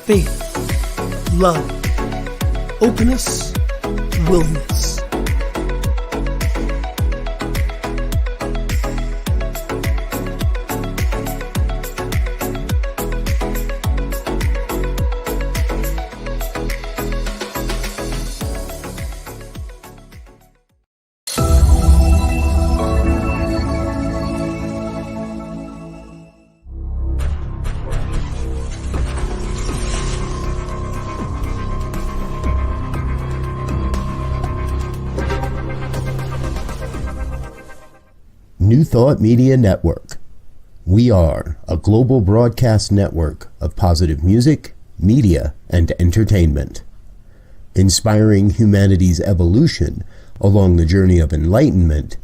faith, love, openness, willingness. New Thought Media Network. We are a global broadcast network of positive music, media, and entertainment, inspiring humanity's evolution along the journey of enlightenment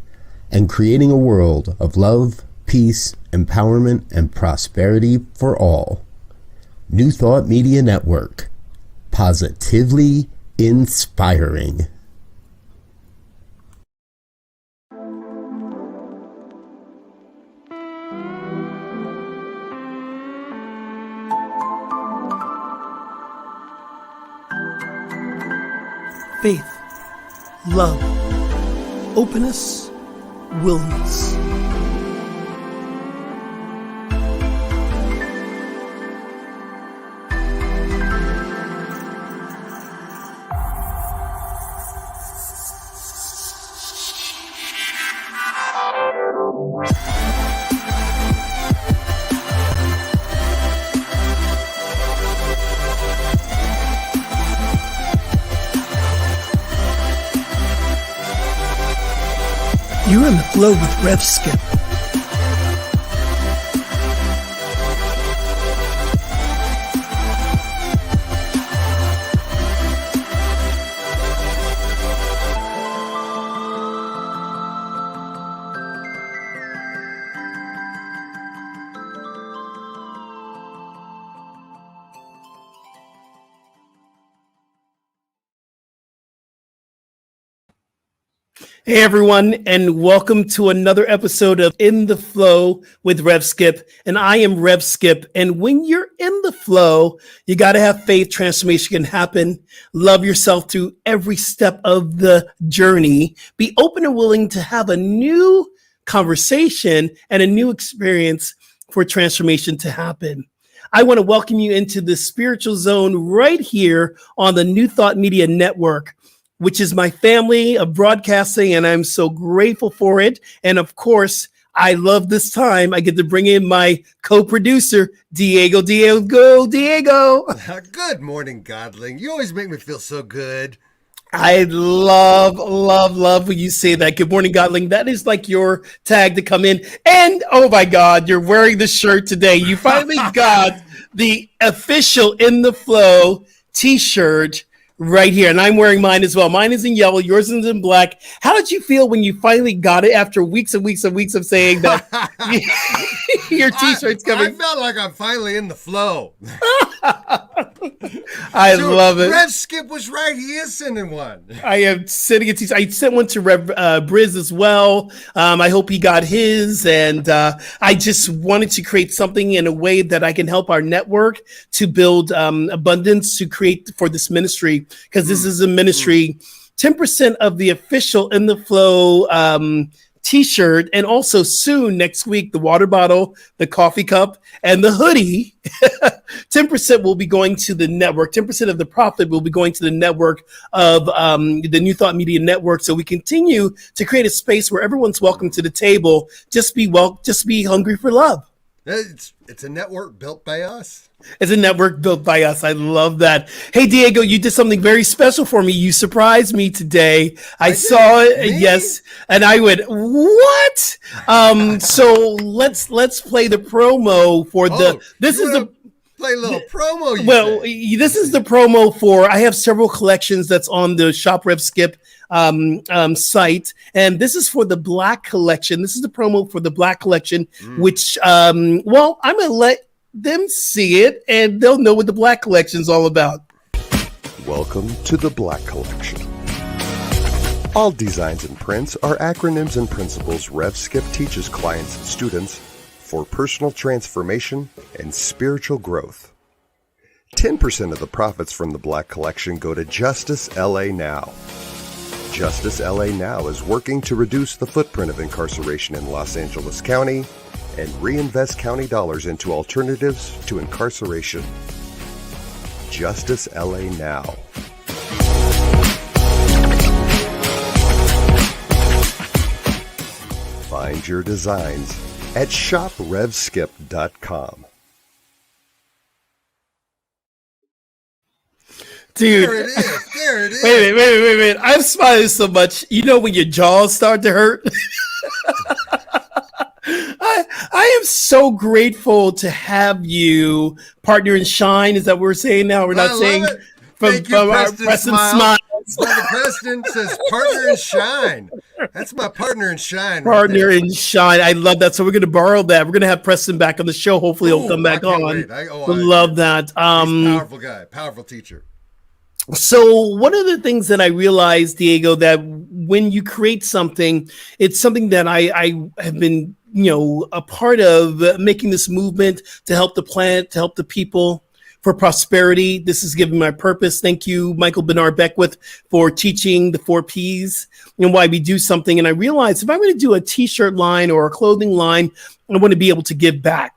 and creating a world of love, peace, empowerment, and prosperity for all. New Thought Media Network. Positively inspiring. Faith, love, openness, willingness. You're in the flow with Rev Skip. Hey everyone, and welcome to another episode of In the Flow with Rev Skip. And I am Rev Skip. And when you're in the flow, you got to have faith. Transformation can happen. Love yourself through every step of the journey. Be open and willing to have a new conversation and a new experience for transformation to happen. I want to welcome you into the spiritual zone right here on the New Thought Media Network, which is my family of broadcasting, and I'm so grateful for it. And of course, I love this time. I get to bring in my co-producer, Diego. Good morning, Godling. You always make me feel so good. I love when you say that. Good morning, Godling. That is like your tag to come in. And oh my God, you're wearing the shirt today. You finally got the official In the Flow t-shirt right here, and I'm wearing mine as well. Mine is in yellow, yours is in black. How did you feel when you finally got it after weeks and weeks and weeks of saying that your t-shirt's coming? I felt like I'm finally in the flow. I love it. Rev Skip was right. He is sending one. I am sending a t-shirt. I sent one to Rev Briz as well. I hope he got his. And I just wanted to create something in a way that I can help our network to build abundance to create for this ministry. Because this is a ministry. 10% of the official In the Flow t-shirt, and also soon next week, the water bottle, the coffee cup, and the hoodie. 10% will be going to the network. 10% of the profit will be going to the network of the New Thought Media Network. So we continue to create a space where everyone's welcome to the table. Just be hungry for love. It's a network built by us. It's a network built by us. I love that. Hey, Diego, you did something very special for me. You surprised me today. I saw it. Me? Yes. And I went, what? So let's play the promo for this is the play a little promo. This is the promo for, I have several collections that's on the Shop Rev Skip site, and this is for the Black collection. This is the promo for the Black collection, which I'm gonna let them see it and they'll know what the Black collection is all about. Welcome to the Black collection. All designs and prints are acronyms and principles Rev Skip teaches clients and students for personal transformation and spiritual growth. 10% of the profits from the Black Collection go to Justice LA Now. Justice LA Now is working to reduce the footprint of incarceration in Los Angeles County and reinvest county dollars into alternatives to incarceration. Justice LA Now. Find your designs at shoprevskip.com. Dude. There it is. There it is. Wait. I'm smiling so much. You know when your jaws start to hurt? I am so grateful to have you partner in shine. Is that what we're saying now? We're not saying from our Preston Smile. Brother Preston says partner in shine. That's my partner in shine. Partner in shine. I love that. So we're going to borrow that. We're going to have Preston back on the show. Hopefully he'll come back on. I love that. He's a powerful guy, powerful teacher. So one of the things that I realized, Diego, that when you create something, it's something that I have been, a part of making this movement to help the planet, to help the people, for prosperity. This is giving my purpose. Thank you, Michael Bernard Beckwith, for teaching the 4 Ps and why we do something. And I realized if I'm going to do a t-shirt line or a clothing line, I want to be able to give back.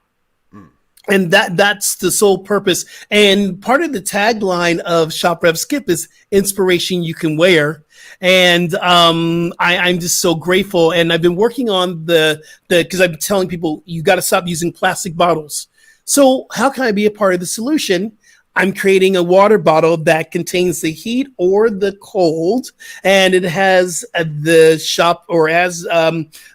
And that's the sole purpose. And part of the tagline of Shop Rev Skip is inspiration you can wear. And I'm just so grateful. And I've been working on because I've been telling people, you got to stop using plastic bottles. So how can I be a part of the solution? I'm creating a water bottle that contains the heat or the cold, and it has the shop or as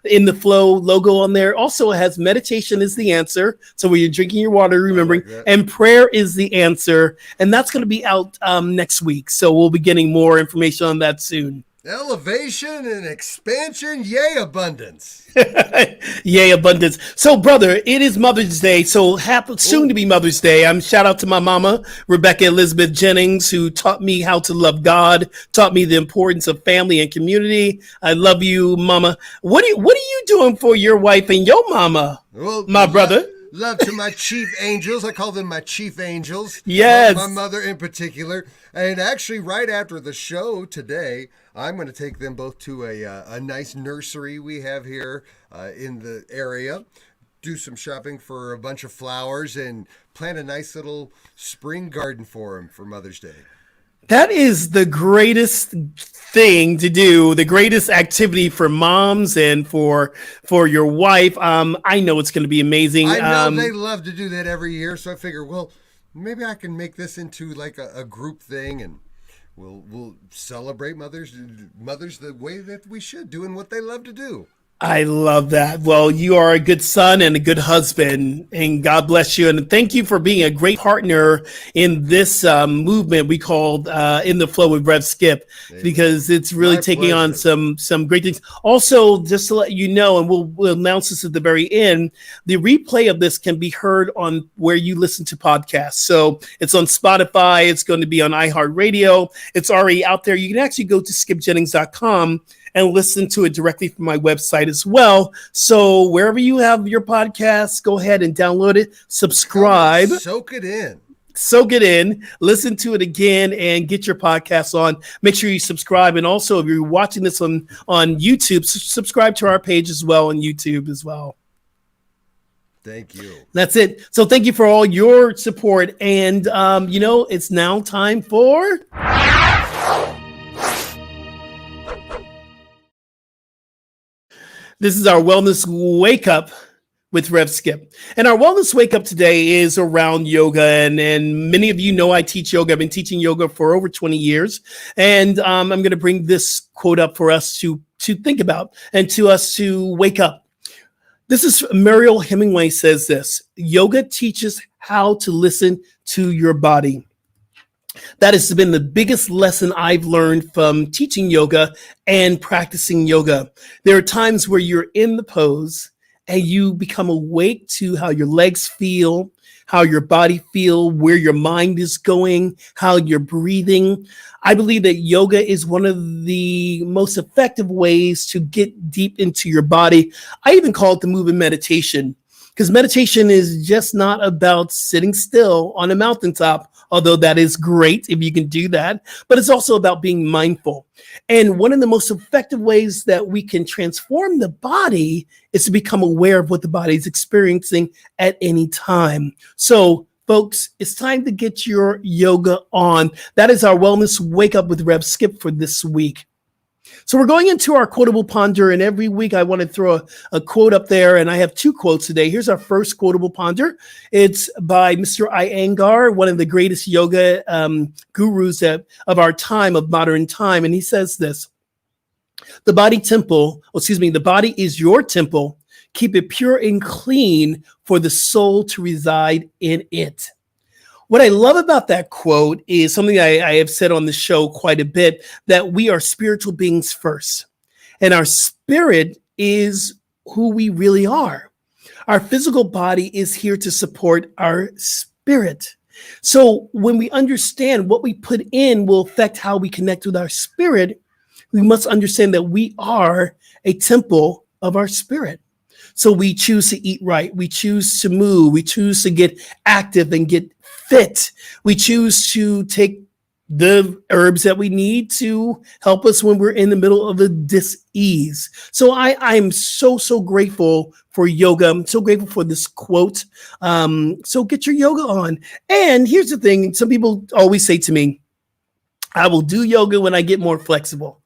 in the flow logo on there. Also, it has meditation is the answer. So when you're drinking your water, remembering, and prayer is the answer. And that's going to be out next week. So we'll be getting more information on that soon. Elevation and expansion, yay abundance. Yay abundance. So brother, it is Mother's Day. So soon to be Mother's Day. Shout out to my mama, Rebecca Elizabeth Jennings, who taught me how to love God, taught me the importance of family and community. I love you, mama. What are you doing for your wife and your mama, my brother? Love to my chief angels. I call them my chief angels. Yes. My mother in particular. And actually, right after the show today, I'm going to take them both to a nice nursery we have here in the area, do some shopping for a bunch of flowers, and plant a nice little spring garden for them for Mother's Day. That is the greatest thing to do, the greatest activity for moms and for your wife. I know it's going to be amazing. I know they love to do that every year, so I figure, well, maybe I can make this into like a group thing, and we'll celebrate mothers the way that we should, doing what they love to do. I love that. Well, you are a good son and a good husband, and God bless you. And thank you for being a great partner in this movement we called In the Flow with Rev Skip, because it's really taking on some great things. Also, just to let you know, and we'll announce this at the very end, the replay of this can be heard on where you listen to podcasts. So it's on Spotify. It's going to be on iHeartRadio. It's already out there. You can actually go to skipjennings.com and listen to it directly from my website as well. So wherever you have your podcasts, go ahead and download it, subscribe. Soak it in, listen to it again, and get your podcasts on. Make sure you subscribe. And also, if you're watching this on YouTube, subscribe to our page as well on YouTube as well. Thank you. That's it. So thank you for all your support. And, it's now time for... This is our Wellness Wake Up with Rev Skip. And our Wellness Wake Up today is around yoga. And many of you know I teach yoga. I've been teaching yoga for over 20 years. And I'm going to bring this quote up for us to think about and to us to wake up. This is Mariel Hemingway says this: yoga teaches how to listen to your body. That has been the biggest lesson I've learned from teaching yoga and practicing yoga. There are times where you're in the pose and you become awake to how your legs feel, how your body feel, where your mind is going, how you're breathing. I believe that yoga is one of the most effective ways to get deep into your body. I even call it the movement meditation, because meditation is just not about sitting still on a mountaintop although that is great if you can do that, but it's also about being mindful. And one of the most effective ways that we can transform the body is to become aware of what the body is experiencing at any time. So folks, it's time to get your yoga on. That is our Wellness Wake Up with Rev Skip for this week. So we're going into our quotable ponder, and every week I want to throw a quote up there, and I have 2 quotes today. Here's our first quotable ponder. It's by Mr. Iyengar, one of the greatest yoga gurus of our time, of modern time, and he says this: the body is your temple. Keep it pure and clean for the soul to reside in it. What I love about that quote is something I have said on the show quite a bit, that we are spiritual beings first. And our spirit is who we really are. Our physical body is here to support our spirit. So when we understand what we put in will affect how we connect with our spirit, we must understand that we are a temple of our spirit. So we choose to eat right. We choose to move. We choose to get active and get fit. We choose to take the herbs that we need to help us when we're in the middle of a dis-ease. So I'm so grateful for yoga. I'm so grateful for this quote. So get your yoga on. And here's the thing. Some people always say to me, I will do yoga when I get more flexible.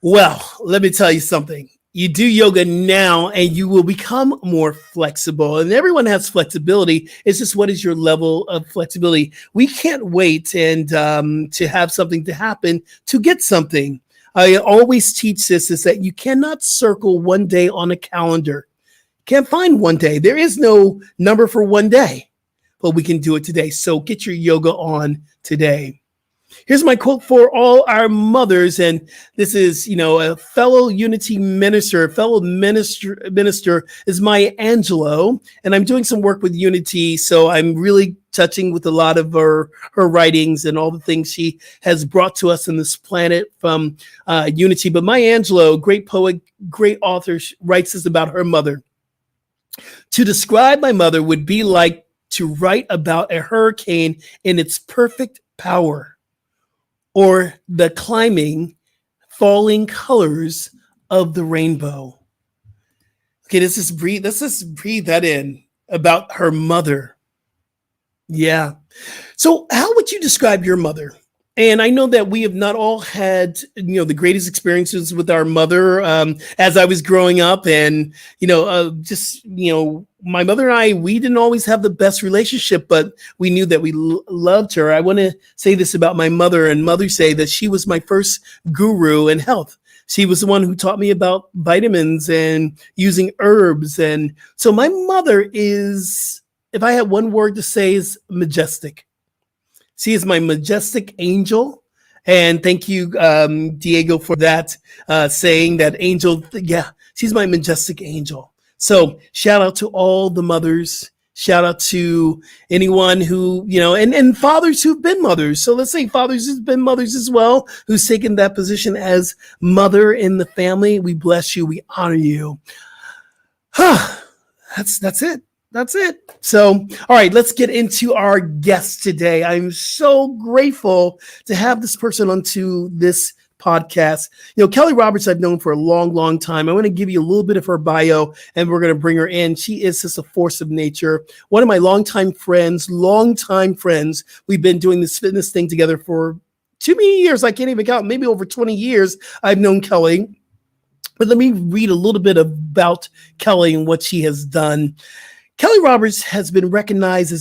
Well, let me tell you something. You do yoga now and you will become more flexible. And everyone has flexibility. It's just, what is your level of flexibility? We can't wait and to have something to happen to get something. I always teach this, is that you cannot circle one day on a calendar. Can't find one day. There is no number for one day, but we can do it today. So get your yoga on today. Here's my quote for all our mothers, and this is, a fellow Unity minister, is Maya Angelou, and I'm doing some work with Unity, so I'm really touching with a lot of her writings and all the things she has brought to us on this planet from Unity. But Maya Angelou, great poet, great author, writes this about her mother. To describe my mother would be like to write about a hurricane in its perfect power, or the falling colors of the rainbow. Okay, let's just breathe that in about her mother. Yeah. So how would you describe your mother? And I know that we have not all had, the greatest experiences with our mother as I was growing up. And, my mother and I, we didn't always have the best relationship, but we knew that we loved her. I want to say this about my mother, and mothers say that she was my first guru in health. She was the one who taught me about vitamins and using herbs. And so my mother is, if I had one word to say, is majestic. She is my majestic angel. And thank you, Diego, for that, saying that angel. Yeah, she's my majestic angel. So shout out to all the mothers. Shout out to anyone who, and fathers who've been mothers. So let's say fathers who've been mothers as well, who's taken that position as mother in the family. We bless you. We honor you. That's it. That's it. So, all right, let's get into our guest today. I'm so grateful to have this person onto this podcast. Keli Roberts, I've known for a long time. I want to give you a little bit of her bio, and we're going to bring her in. She is just a force of nature. One of my longtime friends. We've been doing this fitness thing together for too many years. I can't even count. Maybe over 20 years I've known Keli. But let me read a little bit about Keli and what she has done. Keli Roberts has been recognized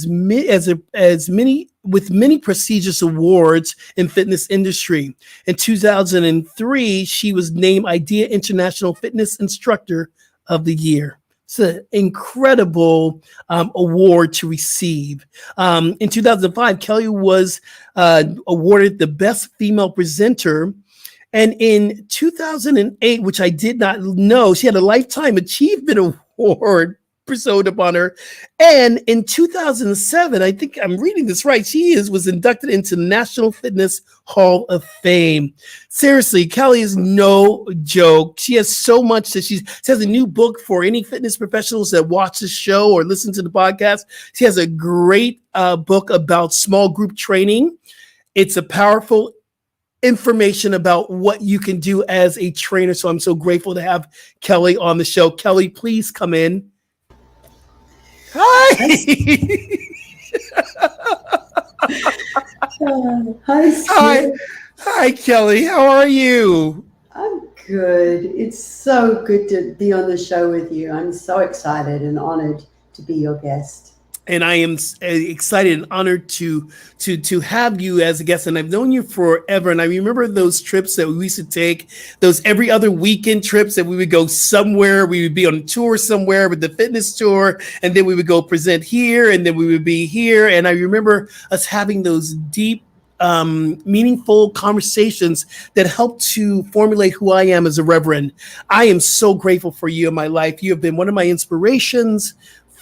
with many prestigious awards in fitness industry. In 2003, she was named IDEA International Fitness Instructor of the Year. It's an incredible award to receive. In 2005, Keli was awarded the Best Female Presenter. And in 2008, which I did not know, she had a Lifetime Achievement Award bestowed upon her. And in 2007, I think I'm reading this right, was inducted into the National Fitness Hall of Fame. Seriously, Keli is no joke. She has so much that she has a new book for any fitness professionals that watch the show or listen to the podcast. She has a great book about small group training. It's a powerful information about what you can do as a trainer. So I'm so grateful to have Keli on the show. Keli, please come in. Hi. Hi, Skip. Hi, Keli. How are you? I'm good. It's so good to be on the show with you. I'm so excited and honored to be your guest. And I am excited and honored to have you as a guest. And I've known you forever. And I remember those trips that we used to take, those every other weekend trips that we would go somewhere. We would be on a tour somewhere with the fitness tour. And then we would go present here. And then we would be here. And I remember us having those deep, meaningful conversations that help to formulate who I am as a reverend. I am so grateful for you in my life. You have been one of my inspirations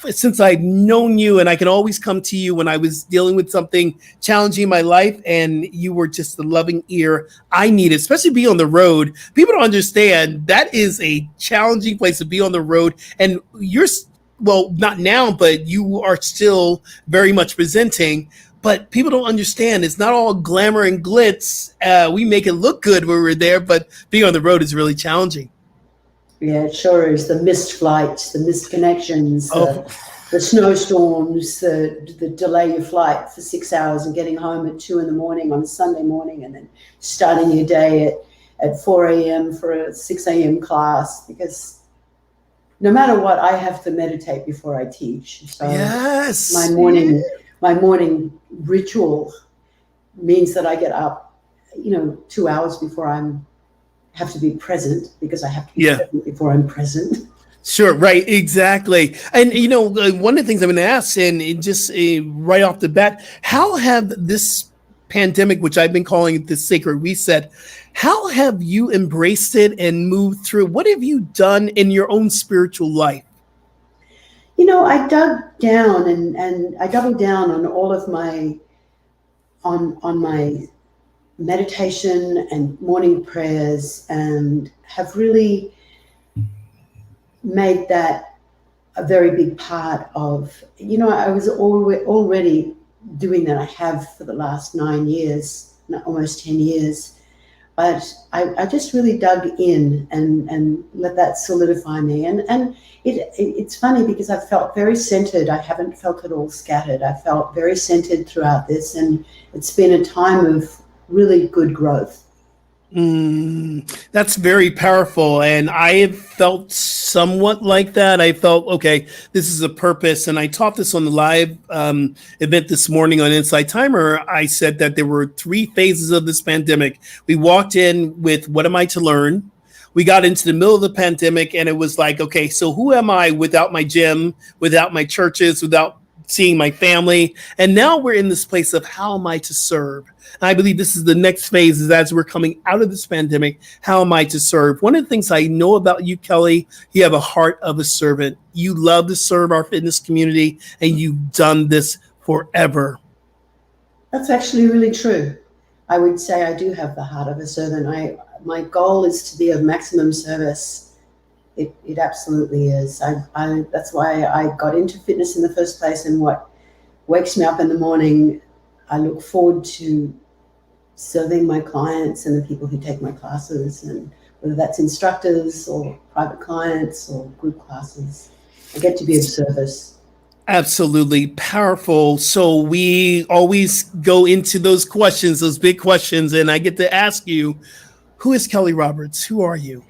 since I've known you, and I can always come to you when I was dealing with something challenging in my life, and you were just the loving ear I needed, especially be on the road. People don't understand that is a challenging place to be on the road, and you're, well, not now, but you are still very much presenting. But people don't understand. It's not all glamour and glitz. We make it look good when we're there, but being on the road is really challenging. Yeah, it sure is. The missed flights, the missed connections, the snowstorms, the delay your flight for 6 hours and getting home at 2 a.m. on a Sunday morning, and then starting your day at 4 a.m. for a 6 a.m. class, because no matter what, I have to meditate before I teach. So yes, my morning ritual means that I get up, 2 hours before have to be present, because I have to be present before I'm present. Sure, right, exactly. And one of the things I'm going to ask, and just right off the bat, how have this pandemic, which I've been calling the sacred reset, how have you embraced it and moved through? What have you done in your own spiritual life? I dug down and I doubled down on all of my on my meditation and morning prayers, and have really made that a very big part of, I was already doing that. I have for the last 9 years, almost 10 years. But I just really dug in and let that solidify me. And it's funny because I felt very centered. I haven't felt it all scattered. I felt very centered throughout this. And it's been a time of really good growth. That's very powerful. And I have felt somewhat like that. I felt, okay, this is a purpose. And I taught this on the live event this morning on Inside Timer. I said that there were 3 phases of this pandemic. We walked in with, what am I to learn? We got into the middle of the pandemic, and it was like, okay, so who am I without my gym, without my churches, without seeing my family? And now we're in this place of, how am I to serve? And I believe this is the next phase, is as we're coming out of this pandemic, how am I to serve? One of the things I know about you, Keli, you have a heart of a servant. You love to serve our fitness community, and you've done this forever. That's actually really true. I would say I do have the heart of a servant. My goal is to be of maximum service. It absolutely is. That's why I got into fitness in the first place, and what wakes me up in the morning, I look forward to serving my clients and the people who take my classes, and whether that's instructors or private clients or group classes, I get to be of service. Absolutely powerful. So we always go into those questions, those big questions, and I get to ask you, who is Keli Roberts? Who are you?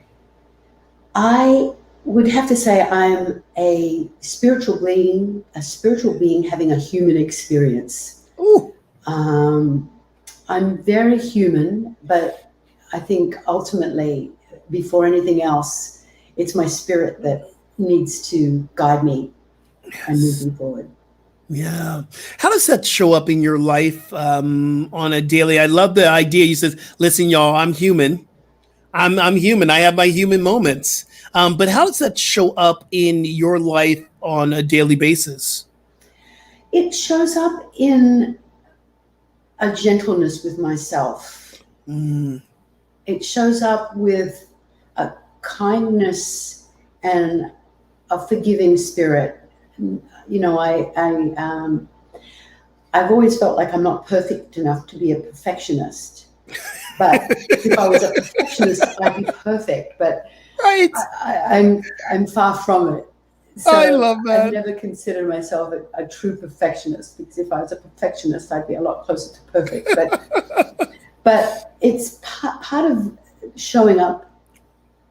I would have to say I'm a spiritual being having a human experience. Ooh. I'm very human, but I think ultimately, before anything else, it's my spirit that needs to guide me and move me forward. Yeah. How does that show up in your life on a daily? I love the idea. You said, listen, y'all, I'm human. I'm human. I have my human moments. But how does that show up in your life on a daily basis? It shows up in a gentleness with myself. It shows up with a kindness and a forgiving spirit. You know, I've always felt like I'm not perfect enough to be a perfectionist. But if I was a perfectionist, I'd be perfect. But Right. I'm far from it. So I love that. I never considered myself a true perfectionist, because if I was a perfectionist, I'd be a lot closer to perfect. But it's part of showing up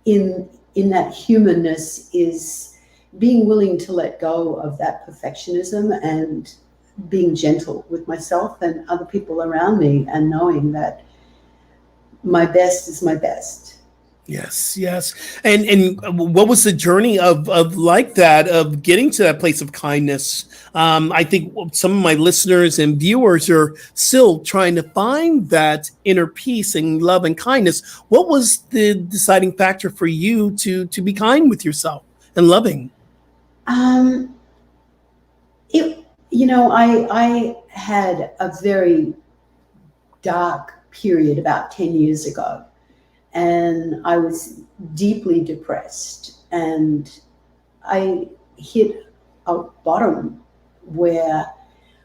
in that humanness is being willing to let go of that perfectionism and being gentle with myself and other people around me, and knowing that my best is my best. Yes, yes. And what was the journey of like that, of getting to that place of kindness? I think some of my listeners and viewers are still trying to find that inner peace and love and kindness. What was the deciding factor for you to be kind with yourself and loving? I had a very dark period about 10 years ago, and I was deeply depressed, and I hit a bottom where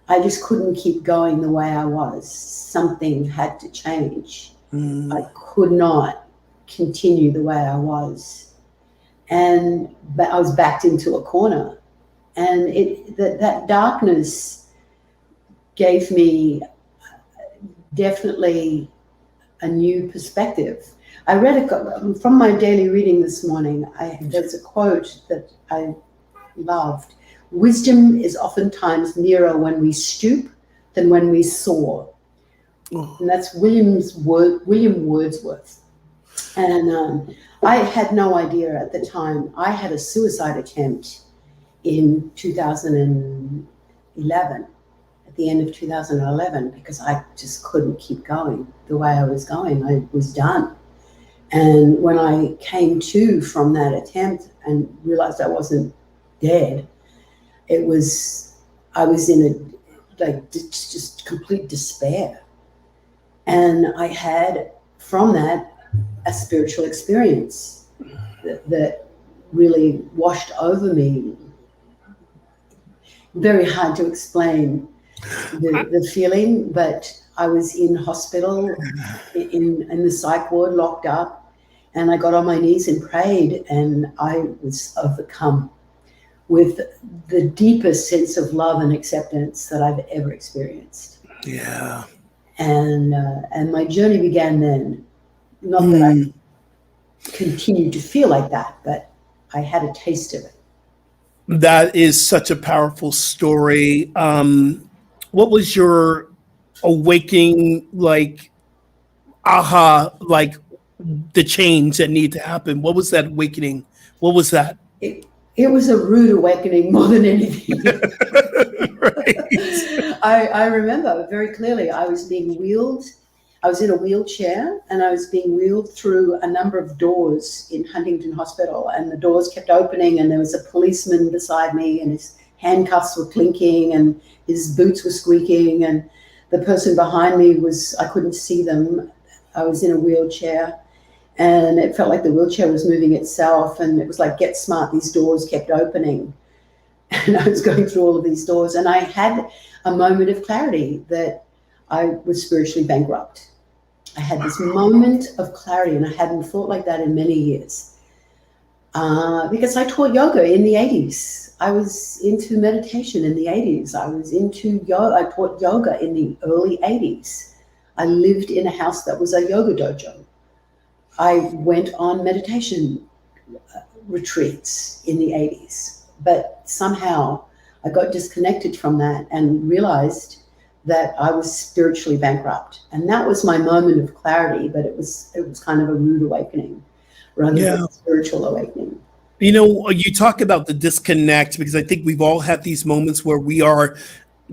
I just couldn't keep going the way I was. Something had to change. I could not continue the way I was, and I was backed into a corner. And that darkness gave me definitely a new perspective. I read from my daily reading this morning. There's a quote that I loved. Wisdom is oftentimes nearer when we stoop than when we soar. And that's William Wordsworth. And I had no idea at the time. I had a suicide attempt in 2011, at the end of 2011, because I just couldn't keep going the way I was going. I was done. And when I came to from that attempt and realized I wasn't dead, I was in just complete despair. And I had from that a spiritual experience that really washed over me. Very hard to explain the feeling, but I was in hospital in the psych ward, locked up, and I got on my knees and prayed, and I was overcome with the deepest sense of love and acceptance that I've ever experienced. Yeah. And my journey began then. Not that I continued to feel like that, but I had a taste of it. That is such a powerful story. What was your awakening, like, aha, like the change that needed to happen? What was that awakening? What was that? It was a rude awakening more than anything. Right. I remember very clearly I was being wheeled. I was in a wheelchair, and I was being wheeled through a number of doors in Huntington Hospital, and the doors kept opening, and there was a policeman beside me, and his handcuffs were clinking, and his boots were squeaking, and the person behind me I couldn't see them. I was in a wheelchair, and it felt like the wheelchair was moving itself, and it was like, get smart, these doors kept opening. And I was going through all of these doors, and I had a moment of clarity that I was spiritually bankrupt. I had this moment of clarity, and I hadn't thought like that in many years. Because I taught yoga in the 80s. I was into meditation in the 80s. I was into yoga. I taught yoga in the early 80s. I lived in a house that was a yoga dojo. I went on meditation retreats in the 80s. But somehow I got disconnected from that and realized that I was spiritually bankrupt. And that was my moment of clarity, but it was kind of a rude awakening rather than a spiritual awakening. You know, you talk about the disconnect, because I think we've all had these moments where we are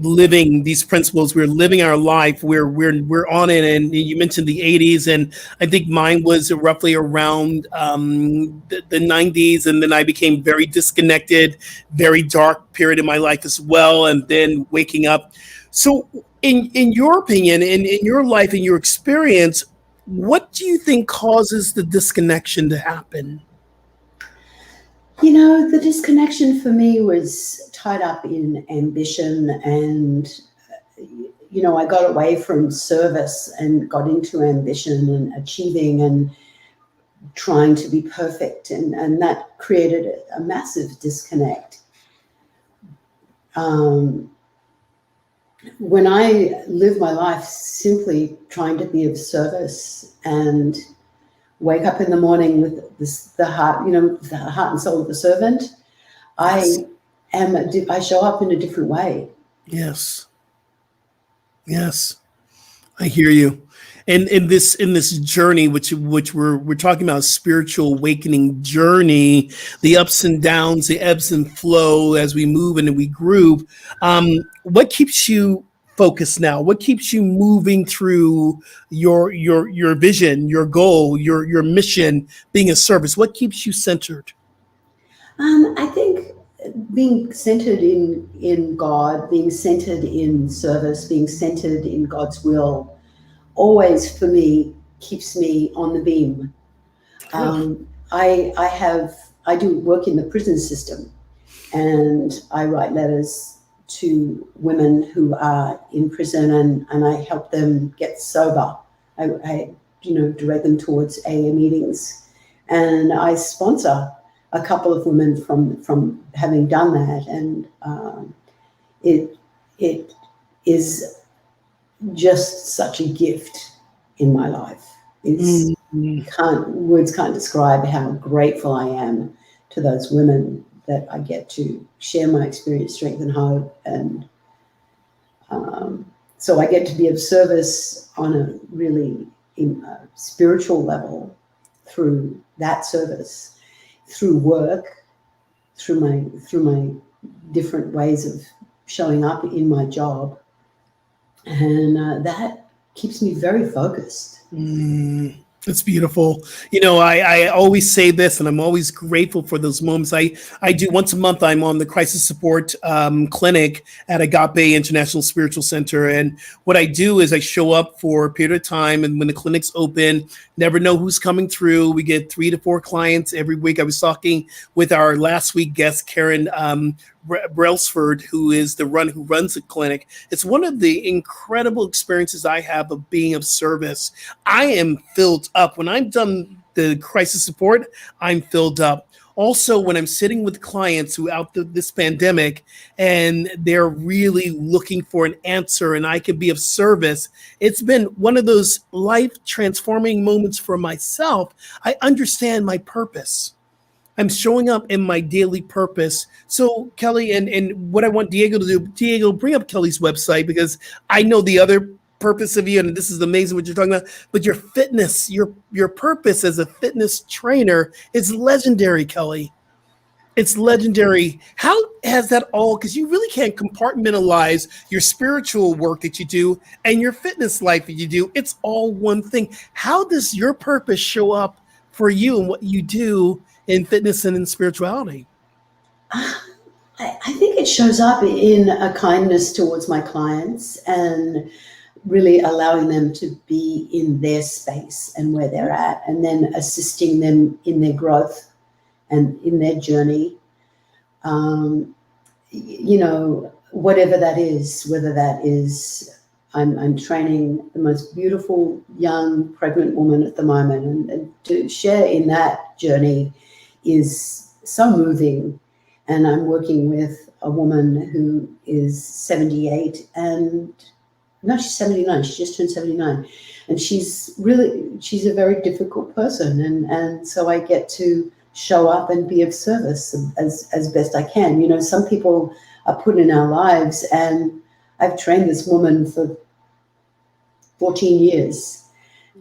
living these principles. We're living our life. We're on it. And you mentioned the 80s, and I think mine was roughly around the 90s, and then I became very disconnected, very dark period in my life as well, and then waking up. So in your opinion, in your life, in your experience, what do you think causes the disconnection to happen? You know, the disconnection for me was tied up in ambition, and, you know, I got away from service and got into ambition and achieving and trying to be perfect, and that created a massive disconnect. When I live my life simply trying to be of service and wake up in the morning with the heart, you know, the heart and soul of a servant, Yes. I show up in a different way. Yes. Yes. I hear you. And in this journey, which we're talking about, spiritual awakening journey, the ups and downs, the ebbs and flow as we move and we groove. What keeps you focused now? What keeps you moving through your vision, your goal, your mission, being a service? What keeps you centered? I think being centered in God, being centered in service, being centered in God's will, always for me keeps me on the beam. I do work in the prison system, and I write letters to women who are in prison, and I help them get sober. I direct them towards AA meetings, and I sponsor a couple of women from having done that, and it is just such a gift in my life. Words can't describe how grateful I am to those women that I get to share my experience, strength, and hope, and so I get to be of service on a really spiritual level through that service, through work, through my different ways of showing up in my job. And that keeps me very focused. It's beautiful. You know, I always say this, and I'm always grateful for those moments. I do once a month, I'm on the crisis support clinic at Agape International Spiritual Center. And what I do is I show up for a period of time, and when the clinic's open, never know who's coming through. We get 3 to 4 clients every week. I was talking with our last week guest, Karen Brailsford, who runs the clinic. It's one of the incredible experiences I have of being of service. I am filled up. When I'm done the crisis support, I'm filled up. Also, when I'm sitting with clients throughout this pandemic and they're really looking for an answer and I can be of service, it's been one of those life-transforming moments for myself. I understand my purpose. I'm showing up in my daily purpose. So Keli, and what I want Diego to do, Diego, bring up Keli's website, because I know the other purpose of you, and this is amazing what you're talking about, but your fitness, your purpose as a fitness trainer is legendary, Keli. It's legendary. How has that all, because you really can't compartmentalize your spiritual work that you do and your fitness life that you do. It's all one thing. How does your purpose show up for you and what you do in fitness and in spirituality? I think it shows up in a kindness towards my clients and really allowing them to be in their space and where they're at, and then assisting them in their growth and in their journey. Whatever that is, whether that is I'm training the most beautiful young pregnant woman at the moment, and to share in that journey is so moving. And I'm working with a woman who is 78 and no, she's 79. She just turned 79. And she's a very difficult person. And so I get to show up and be of service as best I can. You know, some people are put in our lives, and I've trained this woman for 14 years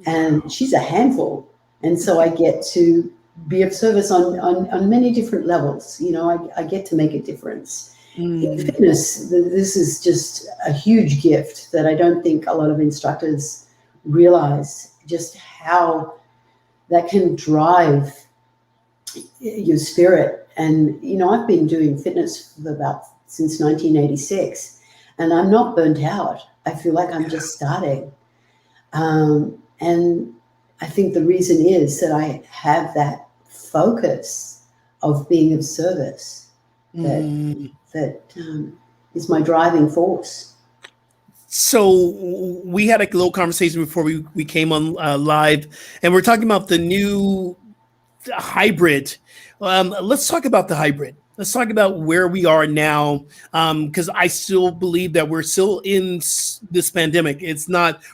and she's a handful. And so I get to be of service on many different levels. You know, I get to make a difference. In fitness, this is just a huge gift that I don't think a lot of instructors realize just how that can drive your spirit. And, I've been doing fitness since 1986, and I'm not burnt out. I feel like I'm just starting. And I think the reason is that I have that focus of being of service that is my driving force. So we had a little conversation before we came on live, and we're talking about the new hybrid. Let's talk about the hybrid. Let's talk about where we are now, because I still believe that we're still in this pandemic.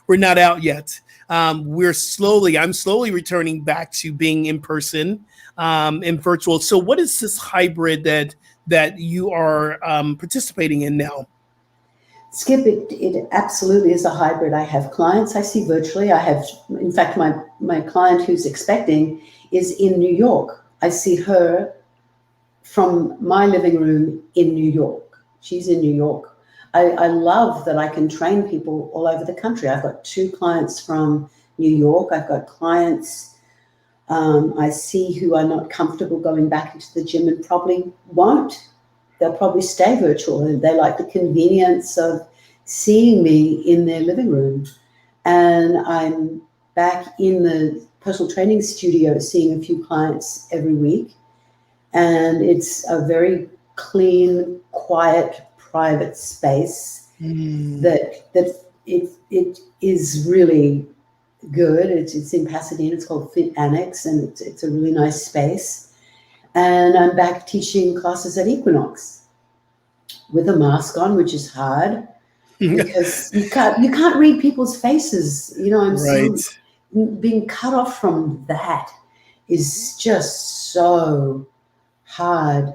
We're not out yet. I'm slowly returning back to being in person and virtual. So what is this hybrid that you are participating in now? Skip, it absolutely is a hybrid. I have clients I see virtually. In fact, my client who's expecting is in New York. I see her from my living room in New York. She's in New York. I love that I can train people all over the country. I've got 2 clients from New York. I've got clients I see who are not comfortable going back into the gym and probably won't. They'll probably stay virtual, and they like the convenience of seeing me in their living room. And I'm back in the personal training studio seeing a few clients every week. And it's a very clean, quiet, private space that it is really good. It's in Pasadena. It's called Fit Annex, and it's a really nice space. And I'm back teaching classes at Equinox with a mask on, which is hard because you can't read people's faces. Being cut off from that is just so hard.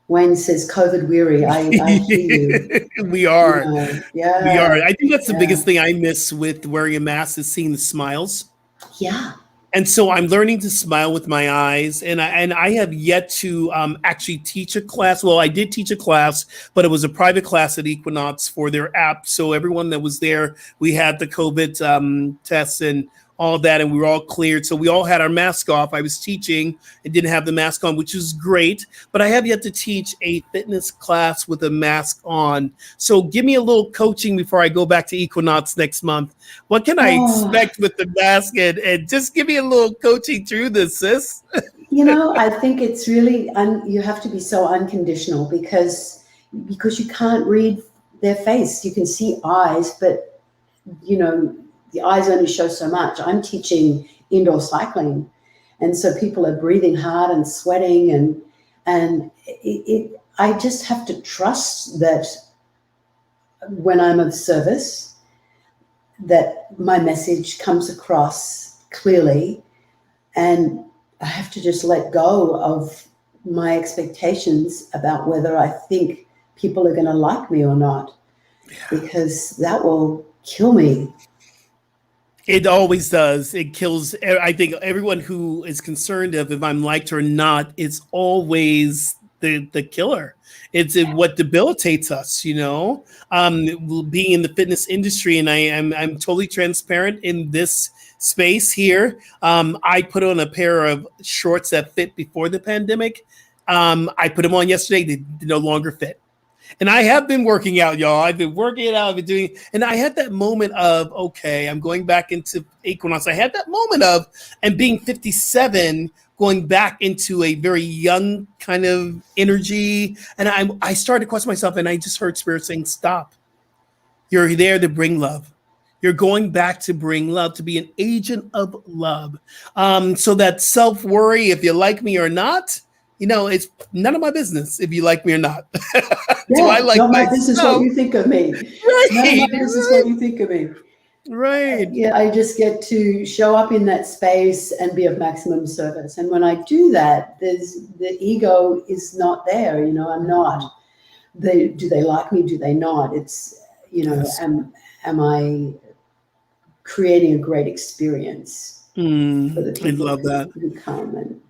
Wayne says COVID weary. I hear you. We are. Yeah. We are. I think that's the biggest thing I miss with wearing a mask is seeing the smiles. Yeah. And so I'm learning to smile with my eyes, and I have yet to actually teach a class. Well, I did teach a class, but it was a private class at Equinox for their app. So everyone that was there, we had the COVID tests and all that, and we were all cleared. So we all had our mask off. I was teaching and didn't have the mask on, which is great. But I have yet to teach a fitness class with a mask on. So give me a little coaching before I go back to Equinox next month. What can I expect with the mask? And just give me a little coaching through this, sis. I think it's really, you have to be so unconditional because you can't read their face. You can see eyes, but, the eyes only show so much. I'm teaching indoor cycling, and so people are breathing hard and sweating, and I just have to trust that when I'm of service, that my message comes across clearly, and I have to just let go of my expectations about whether I think people are going to like me or not, because that will kill me. It always does. It kills. I think everyone who is concerned of if I'm liked or not, it's always the killer. It's what debilitates us, being in the fitness industry. And I'm totally transparent in this space here. I put on a pair of shorts that fit before the pandemic. I put them on yesterday. They no longer fit. And I have been working out, y'all. I've been working it out. I've been doing, and I had that moment of, okay, I'm going back into Equinox. I had that moment of, and being 57, going back into a very young kind of energy. And I started to question myself, and I just heard Spirit saying, stop. You're there to bring love. You're going back to bring love, to be an agent of love. So that self-worry, if you like me or not, it's none of my business if you like me or not. Do I like not my myself? business what you think of me. Right. None of my business what you think of me. Right. Yeah, I just get to show up in that space and be of maximum service. And when I do that, the ego is not there. I'm not. Do they like me? Do they not? It's Yes. am I creating a great experience for the people I love that. who come and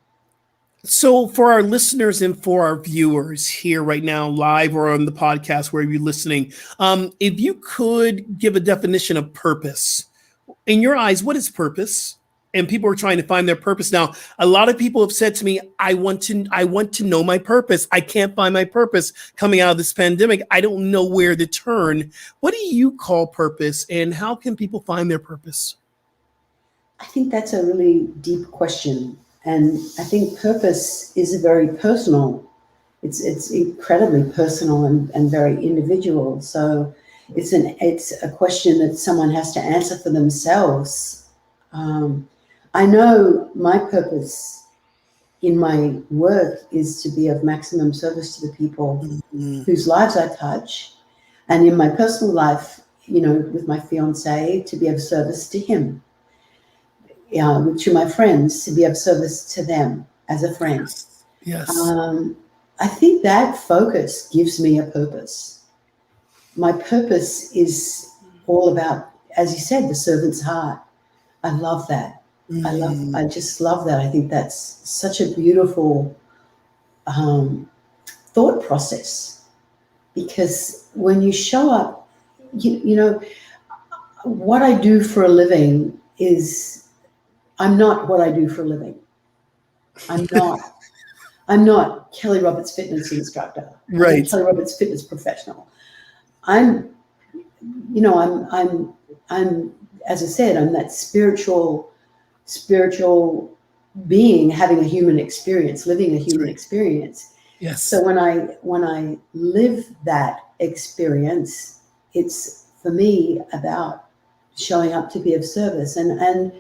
So for our listeners and for our viewers here right now, live or on the podcast, wherever you're listening, if you could give a definition of purpose, in your eyes, what is purpose? And people are trying to find their purpose now. A lot of people have said to me, I want to know my purpose. I can't find my purpose coming out of this pandemic. I don't know where to turn. What do you call purpose, and how can people find their purpose? I think that's a really deep question. And I think purpose is a very personal, it's incredibly personal and very individual. So it's a question that someone has to answer for themselves. I know my purpose in my work is to be of maximum service to the people whose lives I touch. And in my personal life, with my fiance, to be of service to him. To my friends, to be of service to them as a friend. Yes. I think that focus gives me a purpose. My purpose is all about, as you said, the servant's heart. I love that. I just love that. I think that's such a beautiful thought process, because when you show up, what I do for a living is, I'm not what I do for a living. I'm not Keli Roberts fitness instructor. Right. I'm Keli Roberts fitness professional. I'm as I said, I'm that spiritual being having a human experience, living a human experience. Yes. So when I live that experience, it's for me about showing up to be of service, and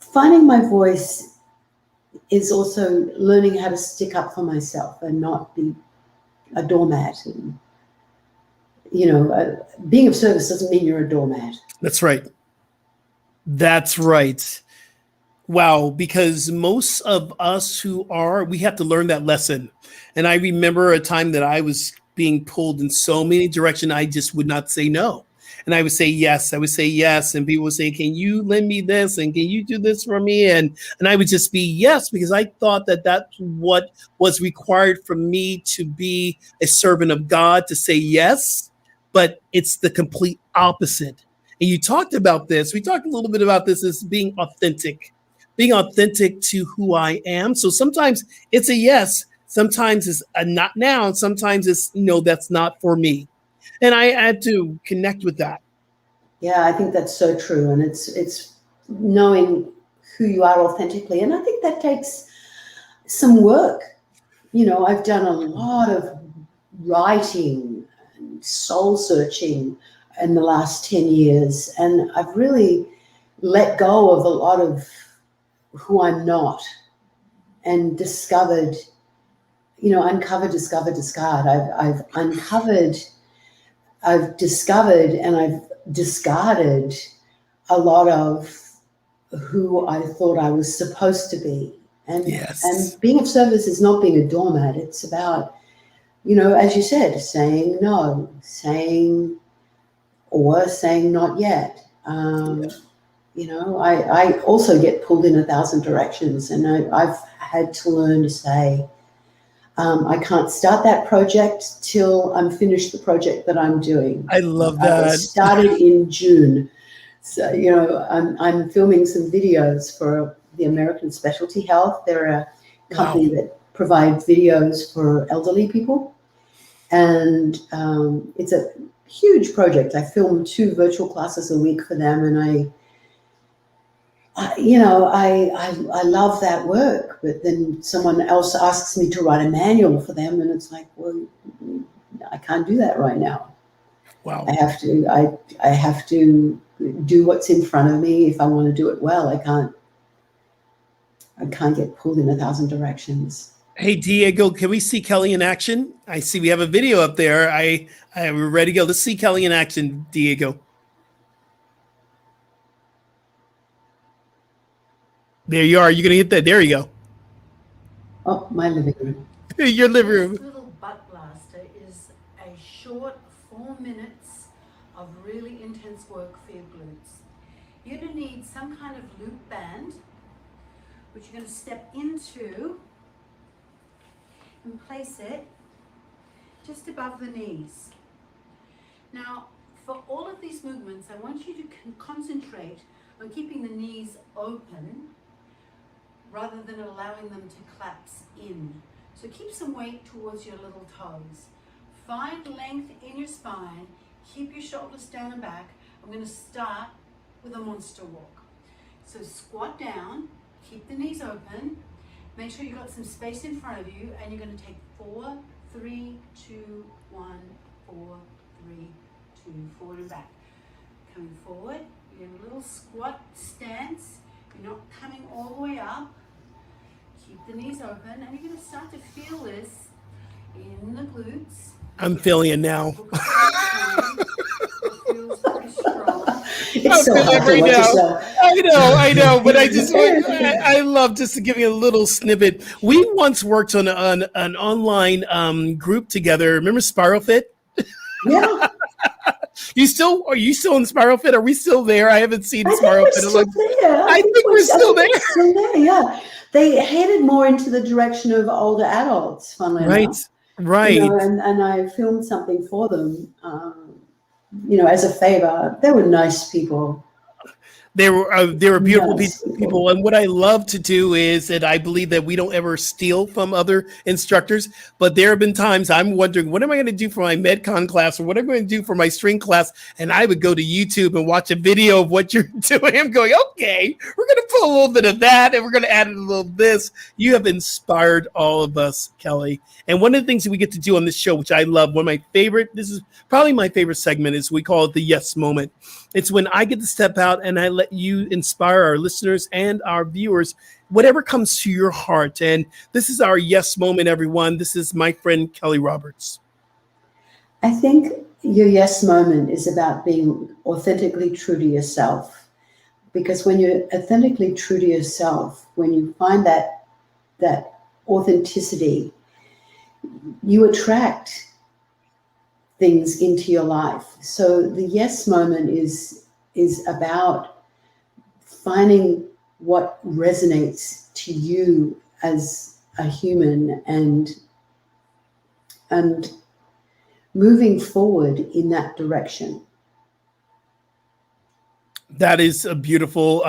finding my voice is also learning how to stick up for myself and not be a doormat. And being of service doesn't mean you're a doormat. That's right. That's right. Wow, because most of us we have to learn that lesson. And I remember a time that I was being pulled in so many directions, I just would not say no. And I would say yes. And people would say, can you lend me this? And can you do this for me? And I would just be yes, because I thought that that's what was required for me to be a servant of God, to say yes. But it's the complete opposite. And you talked about this. We talked a little bit about this as being authentic to who I am. So sometimes it's a yes. Sometimes it's a not now. And sometimes it's no, that's not for me. And I had to connect with that. Yeah, I think that's so true. And it's knowing who you are authentically. And I think that takes some work. I've done a lot of writing and soul searching in the last 10 years. And I've really let go of a lot of who I'm not and discovered, uncover, discover, discard. I've uncovered, I've discovered, and I've discarded a lot of who I thought I was supposed to be. And, Yes. And being of service is not being a doormat. It's about, as you said, saying no, saying not yet. I also get pulled in 1,000 directions, and I've had to learn to say, I can't start that project till I'm finished the project that I'm doing. I love that. I started in June. So, I'm filming some videos for the American Specialty Health. They're a company that provides videos for elderly people. And it's a huge project. I film 2 virtual classes a week for them. And I love that work, but then someone else asks me to write a manual for them, and it's like, well, I can't do that right now. Wow. I have to do what's in front of me if I want to do it well. I can't get pulled in 1,000 directions. Hey, Diego, can we see Keli in action? I see we have a video up there. We're ready to go. Let's see Keli in action, Diego. There you are. You're going to hit that. There you go. Oh, my living room. Your living room. This little butt blaster is a short 4 minutes of really intense work for your glutes. You're going to need some kind of loop band, which you're going to step into and place it just above the knees. Now, for all of these movements, I want you to concentrate on keeping the knees open rather than allowing them to collapse in. So keep some weight towards your little toes. Find length in your spine. Keep your shoulders down and back. I'm going to start with a monster walk. So squat down, keep the knees open. Make sure you've got some space in front of you, and you're going to take 4, 3, 2, 1, 4, 3, 2, forward and back. Coming forward, you're in a little squat stance. You're not coming all the way up. Keep the knees open, and you're going to start to feel this in the glutes. I'm feeling it now. It feels pretty strong. It's so hard to Right watch now. yourself. I know, but I love just to give you a little snippet. We once worked on an online group together. Remember Spiral Fit? Yeah. Are you still in Spiral Fit? Are we still there? I haven't seen I think Spiral we're Fit. still there. I think we're still there. Still there, yeah. They headed more into the direction of older adults, funnily enough. Right. You know, and I filmed something for them, as a favor. They were nice people. They were beautiful Nice people. And what I love to do is that I believe that we don't ever steal from other instructors. But there have been times I'm wondering, what am I going to do for my Medcon class, or what am I going to do for my string class? And I would go to YouTube and watch a video of what you're doing. I'm going, okay, we're going to put a little bit of that, and we're going to add a little of this. You have inspired all of us, Keli. And one of the things that we get to do on this show, which I love, one of my favorite, this is probably my favorite segment, is we call it the yes moment. It's when I get to step out and I let you inspire our listeners and our viewers, whatever comes to your heart. And this is our yes moment, everyone. This is my friend, Keli Roberts. I think your yes moment is about being authentically true to yourself. Because when you're authentically true to yourself, when you find that authenticity, you attract things into your life. So the yes moment is about finding what resonates to you as a human and moving forward in that direction. That is a beautiful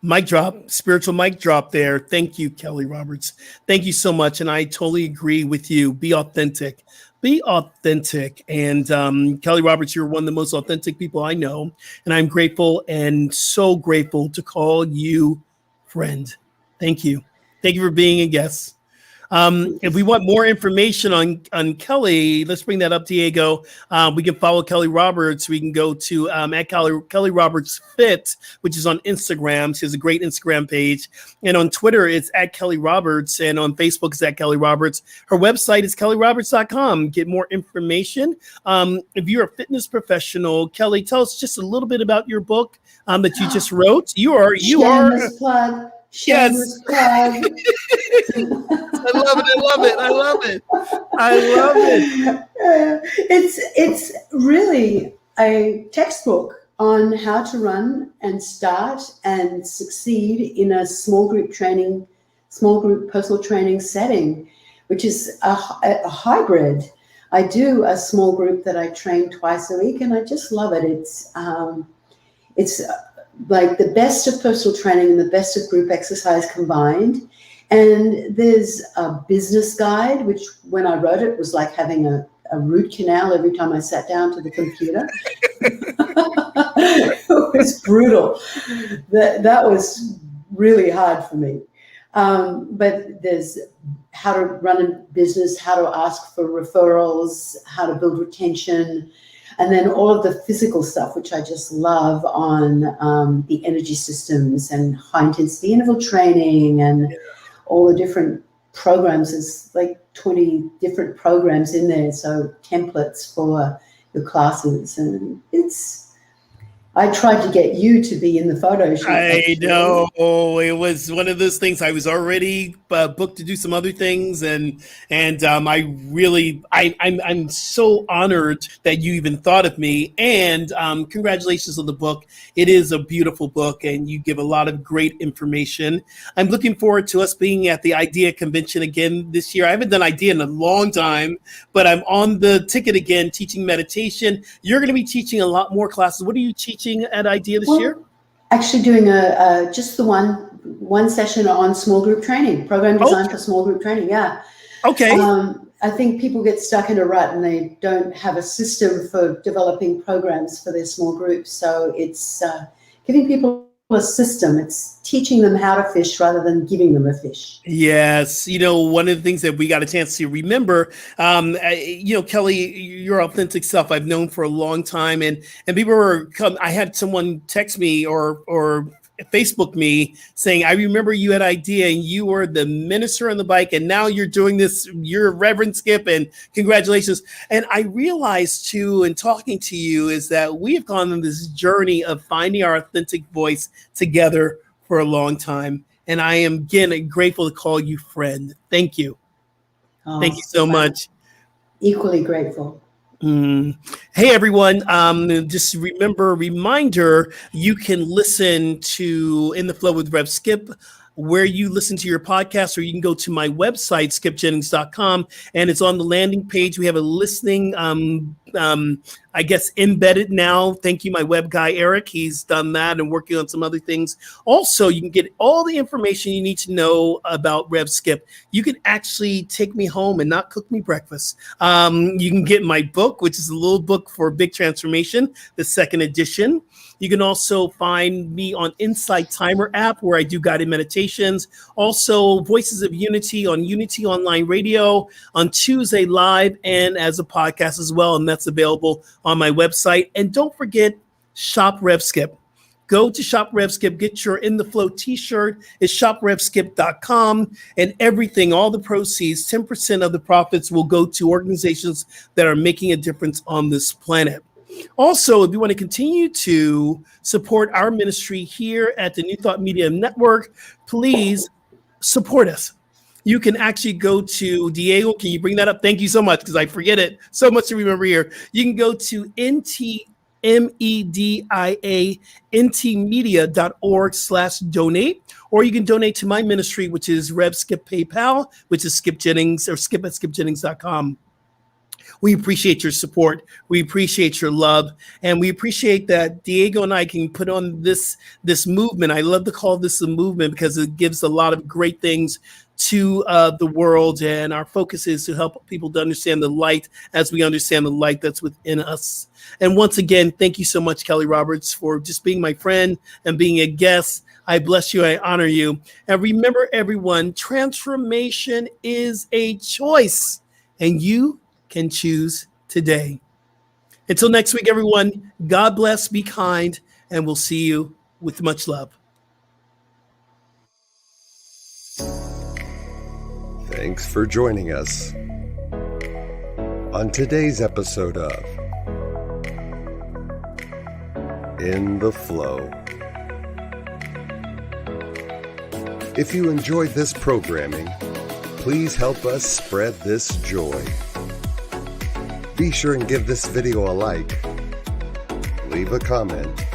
mic drop, spiritual mic drop there. Thank you, Keli Roberts. Thank you so much. And I totally agree with you. Be authentic. Be authentic. And Keli Roberts, you're one of the most authentic people I know. And I'm grateful and so grateful to call you friend. Thank you. Thank you for being a guest. If we want more information on Keli, let's bring that up, Diego. We can follow Keli Roberts. We can go to at Keli Roberts Fit, which is on Instagram. She has a great Instagram page. And on Twitter, it's at Keli Roberts. And on Facebook, it's at Keli Roberts. Her website is KeliRoberts.com. Get more information. If you're a fitness professional, Keli, tell us just a little bit about your book that you just wrote. You are. Shameless plug. Shameless plug. I love it. It's really a textbook on how to run and start and succeed in a small group personal training setting, which is a hybrid. I do a small group that I train twice a week, and I just love it. It's like the best of personal training and the best of group exercise combined. And there's a business guide, which when I wrote it was like having a root canal every time I sat down to the computer. It was brutal. That was really hard for me. But there's how to run a business, how to ask for referrals, how to build retention, and then all of the physical stuff, which I just love, on the energy systems and high intensity interval training and all the different programs. There's like 20 different programs in there. So templates for your classes. And I tried to get you to be in the photo shoot. I know it was one of those things. I was already booked to do some other things, and I'm so honored that you even thought of me. And congratulations on the book. It is a beautiful book, and you give a lot of great information. I'm looking forward to us being at the IDEA convention again this year. I haven't done IDEA in a long time, but I'm on the ticket again, teaching meditation. You're going to be teaching a lot more classes. What are you teaching at IDEA this year? Actually doing just the one session on small group training, program design for small group training. Yeah. Okay. I think people get stuck in a rut and they don't have a system for developing programs for their small groups. So it's giving people a system. It's teaching them how to fish rather than giving them a fish. Yes. One of the things that we got a chance to remember, Keli, your authentic self I've known for a long time. And people I had someone text me or Facebook me saying, I remember you at IDEA and you were the minister on the bike, and now you're doing this, you're Reverend Skip, and congratulations. And I realized too, in talking to you, is that we have gone on this journey of finding our authentic voice together for a long time. And I am again grateful to call you friend. Thank you. Thank you so much. Equally grateful. Hey everyone, just reminder, you can listen to In the Flow with Rev Skip where you listen to your podcast, or you can go to my website, skipjennings.com, and it's on the landing page. We have a listening, embedded now. Thank you, my web guy, Eric. He's done that and working on some other things. Also, you can get all the information you need to know about Rev Skip. You can actually take me home and not cook me breakfast. You can get my book, which is a little book for big transformation, the second edition. You can also find me on Insight Timer app, where I do guided meditations. Also, Voices of Unity on Unity Online Radio on Tuesday live and as a podcast as well. And that's available on my website. And don't forget, Shop Rev Skip. Go to Shop Rev Skip, get your In the Flow t-shirt. It's shoprevskip.com, and everything, all the proceeds, 10% of the profits will go to organizations that are making a difference on this planet. Also, if you want to continue to support our ministry here at the New Thought Media Network, please support us. You can actually go to Diego. Can you bring that up? Thank you so much, because I forget it. So much to remember here. You can go to ntmedia.org/donate, or you can donate to my ministry, which is Rev Skip PayPal, which is Skip Jennings, or skip@skipjennings.com. We appreciate your support. We appreciate your love. And we appreciate that Diego and I can put on this movement. I love to call this a movement because it gives a lot of great things to the world. And our focus is to help people to understand the light as we understand the light that's within us. And once again, thank you so much, Keli Roberts, for just being my friend and being a guest. I bless you. I honor you. And remember, everyone, transformation is a choice, and you can choose today. Until next week, everyone, God bless, be kind, and we'll see you with much love. Thanks for joining us on today's episode of In the Flow. If you enjoyed this programming, please help us spread this joy. Be sure and give this video a like, leave a comment,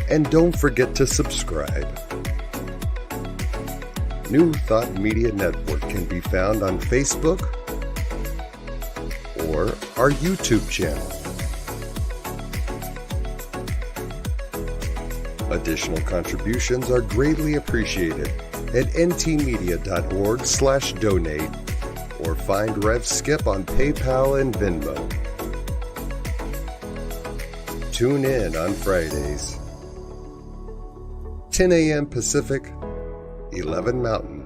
and don't forget to subscribe. New Thought Media Network can be found on Facebook or our YouTube channel. Additional contributions are greatly appreciated at ntmedia.org/donate, or find Rev Skip on PayPal and Venmo. Tune in on Fridays, 10 a.m. Pacific, 11 Mountain,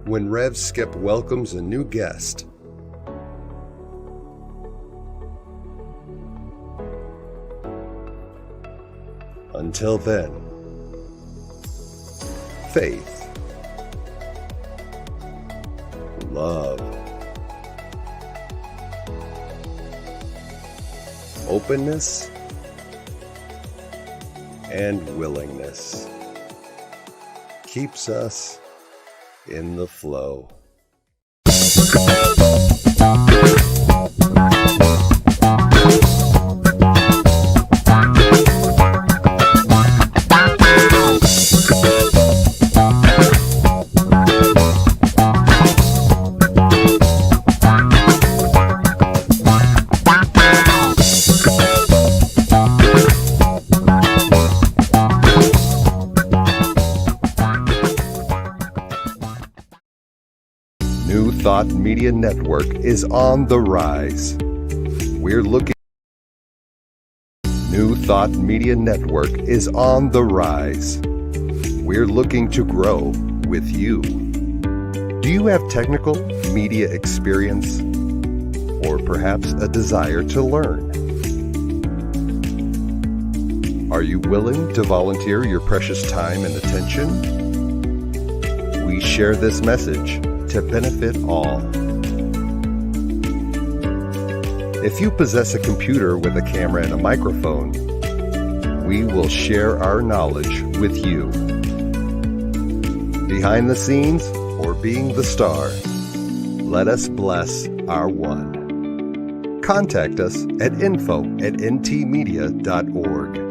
when Rev Skip welcomes a new guest. Until then, faith, love, openness, and willingness keeps us in the flow. New Thought Media Network is on the rise. New Thought Media Network is on the rise. We're looking to grow with you. Do you have technical media experience or perhaps a desire to learn? Are you willing to volunteer your precious time and attention? We share this message to benefit all. If you possess a computer with a camera and a microphone, we will share our knowledge with you. Behind the scenes or being the star, let us bless our one. Contact us at info@ntmedia.org.